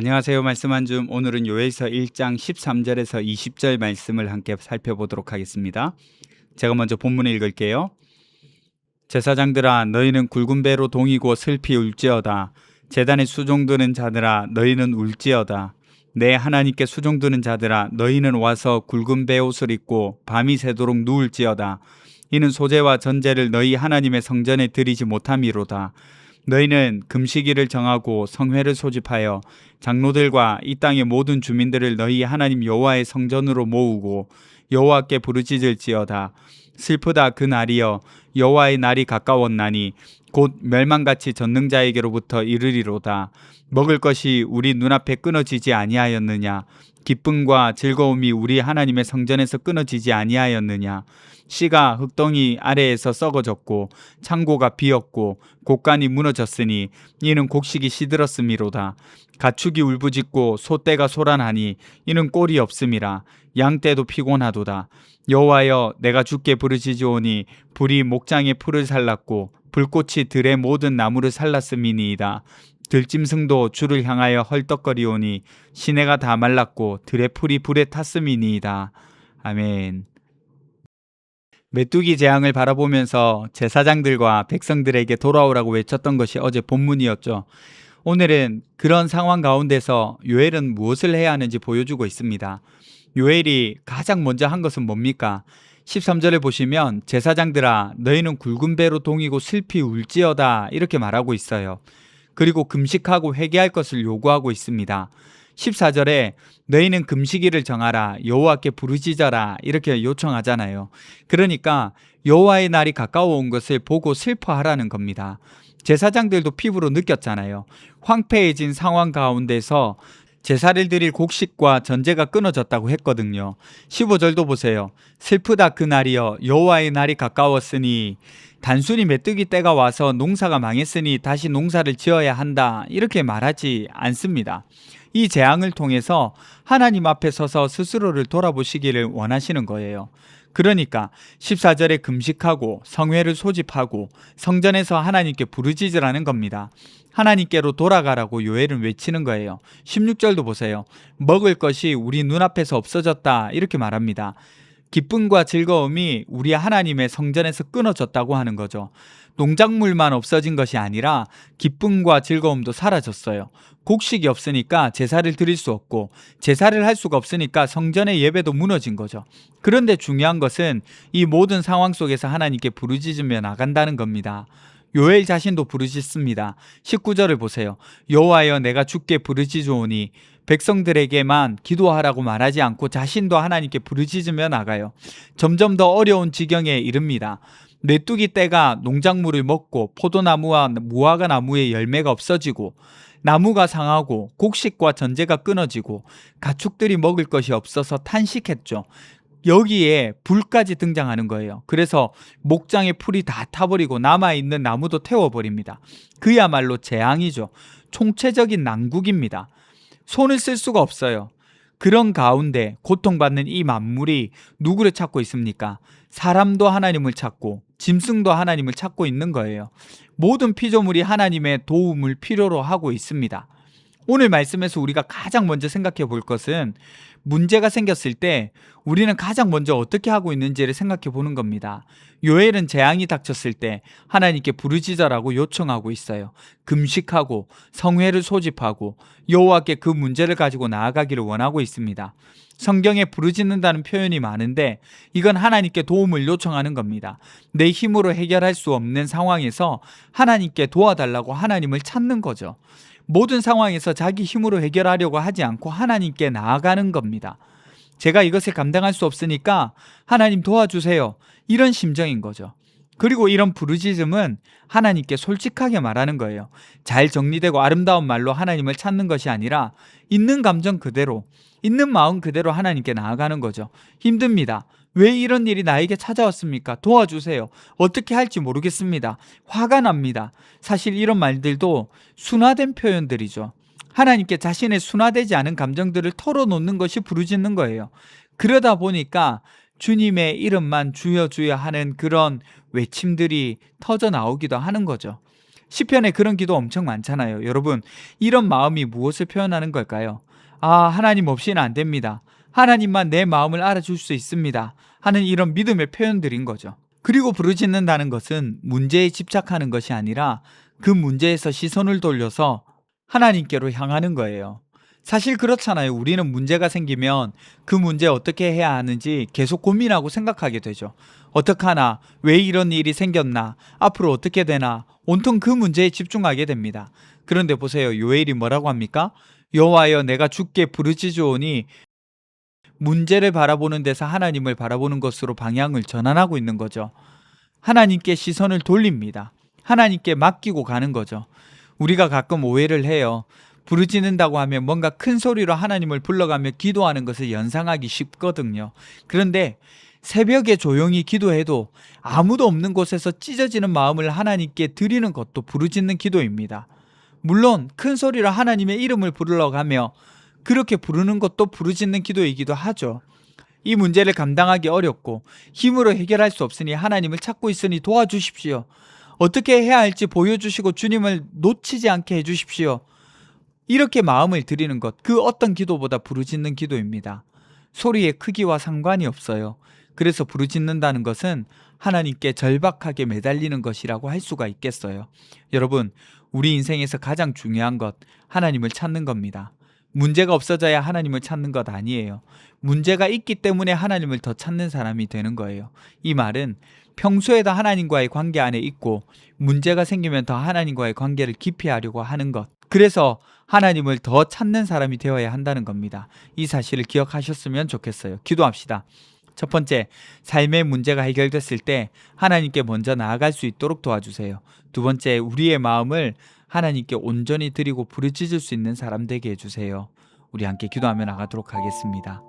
안녕하세요. 말씀 한 줌. 오늘은 요엘서 1장 13절에서 20절 말씀을 함께 살펴보도록 하겠습니다. 제가 먼저 본문을 읽을게요. 제사장들아 너희는 굵은 배로 동이고 슬피 울지어다. 제단에 수종드는 자들아 너희는 울지어다. 내 하나님께 수종드는 자들아 너희는 와서 굵은 베옷을 입고 밤이 새도록 누울지어다. 이는 소제와 전제를 너희 하나님의 성전에 드리지 못함이로다. 너희는 금식일을 정하고 성회를 소집하여 장로들과 이 땅의 모든 주민들을 너희 하나님 여호와의 성전으로 모으고 여호와께 부르짖을지어다. 슬프다 그 날이여, 여호와의 날이 가까웠나니 곧 멸망같이 전능자에게로부터 이르리로다. 먹을 것이 우리 눈앞에 끊어지지 아니하였느냐? 기쁨과 즐거움이 우리 하나님의 성전에서 끊어지지 아니하였느냐? 씨가 흙덩이 아래에서 썩어졌고 창고가 비었고 곡간이 무너졌으니 이는 곡식이 시들었음이로다. 가축이 울부짖고 소떼가 소란하니 이는 꼴이 없음이라. 양떼도 피곤하도다. 여호와여, 내가 주께 부르짖으오니 불이 목장의 풀을 살랐고 불꽃이 들의 모든 나무를 살랐음이니이다. 들짐승도 주를 향하여 헐떡거리오니 시내가 다 말랐고 들의 풀이 불에 탔음이니이다. 아멘. 메뚜기 재앙을 바라보면서 제사장들과 백성들에게 돌아오라고 외쳤던 것이 어제 본문이었죠. 오늘은 그런 상황 가운데서 요엘은 무엇을 해야 하는지 보여주고 있습니다. 요엘이 가장 먼저 한 것은 뭡니까? 13절에 보시면 제사장들아 너희는 굵은 배로 동이고 슬피 울지어다 이렇게 말하고 있어요. 그리고 금식하고 회개할 것을 요구하고 있습니다. 14절에 너희는 금식일을 정하라, 여호와께 부르짖어라 이렇게 요청하잖아요. 그러니까 여호와의 날이 가까워 온 것을 보고 슬퍼하라는 겁니다. 제사장들도 피부로 느꼈잖아요. 황폐해진 상황 가운데서 제사를 드릴 곡식과 전제가 끊어졌다고 했거든요. 15절도 보세요. 슬프다 그 날이여, 여호와의 날이 가까웠으니, 단순히 메뚜기 때가 와서 농사가 망했으니 다시 농사를 지어야 한다 이렇게 말하지 않습니다. 이 재앙을 통해서 하나님 앞에 서서 스스로를 돌아보시기를 원하시는 거예요. 그러니까 14절에 금식하고 성회를 소집하고 성전에서 하나님께 부르짖으라는 겁니다. 하나님께로 돌아가라고 요엘은 외치는 거예요. 16절도 보세요. 먹을 것이 우리 눈앞에서 없어졌다 이렇게 말합니다. 기쁨과 즐거움이 우리 하나님의 성전에서 끊어졌다고 하는 거죠. 농작물만 없어진 것이 아니라 기쁨과 즐거움도 사라졌어요. 곡식이 없으니까 제사를 드릴 수 없고 제사를 할 수가 없으니까 성전의 예배도 무너진 거죠. 그런데 중요한 것은 이 모든 상황 속에서 하나님께 부르짖으며 나간다는 겁니다. 요엘 자신도 부르짖습니다. 19절을 보세요. 여호와여, 내가 주께 부르짖으오니, 백성들에게만 기도하라고 말하지 않고 자신도 하나님께 부르짖으며 나가요. 점점 더 어려운 지경에 이릅니다. 메뚜기 떼가 농작물을 먹고 포도나무와 무화과 나무의 열매가 없어지고 나무가 상하고 곡식과 전제가 끊어지고 가축들이 먹을 것이 없어서 탄식했죠. 여기에 불까지 등장하는 거예요. 그래서 목장의 풀이 다 타버리고 남아있는 나무도 태워버립니다. 그야말로 재앙이죠. 총체적인 난국입니다. 손을 쓸 수가 없어요. 그런 가운데 고통받는 이 만물이 누구를 찾고 있습니까? 사람도 하나님을 찾고 짐승도 하나님을 찾고 있는 거예요. 모든 피조물이 하나님의 도움을 필요로 하고 있습니다. 오늘 말씀에서 우리가 가장 먼저 생각해 볼 것은 문제가 생겼을 때 우리는 가장 먼저 어떻게 하고 있는지를 생각해 보는 겁니다. 요엘은 재앙이 닥쳤을 때 하나님께 부르짖으라고 요청하고 있어요. 금식하고 성회를 소집하고 여호와께 그 문제를 가지고 나아가기를 원하고 있습니다. 성경에 부르짖는다는 표현이 많은데 이건 하나님께 도움을 요청하는 겁니다. 내 힘으로 해결할 수 없는 상황에서 하나님께 도와달라고 하나님을 찾는 거죠. 모든 상황에서 자기 힘으로 해결하려고 하지 않고 하나님께 나아가는 겁니다. 제가 이것을 감당할 수 없으니까 하나님 도와주세요. 이런 심정인 거죠. 그리고 이런 부르짖음은 하나님께 솔직하게 말하는 거예요. 잘 정리되고 아름다운 말로 하나님을 찾는 것이 아니라 있는 감정 그대로, 있는 마음 그대로 하나님께 나아가는 거죠. 힘듭니다. 왜 이런 일이 나에게 찾아왔습니까? 도와주세요. 어떻게 할지 모르겠습니다. 화가 납니다. 사실 이런 말들도 순화된 표현들이죠. 하나님께 자신의 순화되지 않은 감정들을 털어놓는 것이 부르짖는 거예요. 그러다 보니까 주님의 이름만 주여 주여 하는 그런 외침들이 터져 나오기도 하는 거죠. 시편에 그런 기도 엄청 많잖아요. 여러분, 이런 마음이 무엇을 표현하는 걸까요? 아, 하나님 없이는 안 됩니다. 하나님만 내 마음을 알아줄 수 있습니다. 하는 이런 믿음의 표현들인 거죠. 그리고 부르짖는다는 것은 문제에 집착하는 것이 아니라 그 문제에서 시선을 돌려서 하나님께로 향하는 거예요. 사실 그렇잖아요. 우리는 문제가 생기면 그 문제 어떻게 해야 하는지 계속 고민하고 생각하게 되죠. 어떡하나? 왜 이런 일이 생겼나? 앞으로 어떻게 되나? 온통 그 문제에 집중하게 됩니다. 그런데 보세요. 요엘이 뭐라고 합니까? 여호와여, 내가 주께 부르짖으오니 문제를 바라보는 데서 하나님을 바라보는 것으로 방향을 전환하고 있는 거죠. 하나님께 시선을 돌립니다. 하나님께 맡기고 가는 거죠. 우리가 가끔 오해를 해요. 부르짖는다고 하면 뭔가 큰 소리로 하나님을 불러가며 기도하는 것을 연상하기 쉽거든요. 그런데 새벽에 조용히 기도해도 아무도 없는 곳에서 찢어지는 마음을 하나님께 드리는 것도 부르짖는 기도입니다. 물론 큰 소리로 하나님의 이름을 부르러가며 그렇게 부르는 것도 부르짖는 기도이기도 하죠. 이 문제를 감당하기 어렵고 힘으로 해결할 수 없으니 하나님을 찾고 있으니 도와주십시오. 어떻게 해야 할지 보여주시고 주님을 놓치지 않게 해주십시오. 이렇게 마음을 드리는 것, 그 어떤 기도보다 부르짖는 기도입니다. 소리의 크기와 상관이 없어요. 그래서 부르짖는다는 것은 하나님께 절박하게 매달리는 것이라고 할 수가 있겠어요. 여러분, 우리 인생에서 가장 중요한 것, 하나님을 찾는 겁니다. 문제가 없어져야 하나님을 찾는 것 아니에요. 문제가 있기 때문에 하나님을 더 찾는 사람이 되는 거예요. 이 말은 평소에도 하나님과의 관계 안에 있고 문제가 생기면 더 하나님과의 관계를 깊이 하려고 하는 것. 그래서 하나님을 더 찾는 사람이 되어야 한다는 겁니다. 이 사실을 기억하셨으면 좋겠어요. 기도합시다. 첫 번째, 삶의 문제가 해결됐을 때 하나님께 먼저 나아갈 수 있도록 도와주세요. 두 번째, 우리의 마음을 하나님께 온전히 드리고 부르짖을 수 있는 사람 되게 해주세요. 우리 함께 기도하며 나가도록 하겠습니다.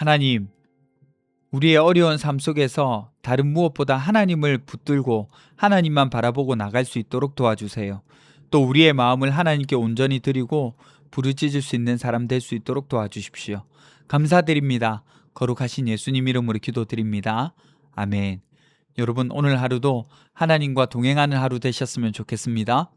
하나님, 우리의 어려운 삶 속에서 다른 무엇보다 하나님을 붙들고 하나님만 바라보고 나갈 수 있도록 도와주세요. 또 우리의 마음을 하나님께 온전히 드리고 부르짖을 수 있는 사람 될 수 있도록 도와주십시오. 감사드립니다. 거룩하신 예수님 이름으로 기도드립니다. 아멘. 여러분, 오늘 하루도 하나님과 동행하는 하루 되셨으면 좋겠습니다.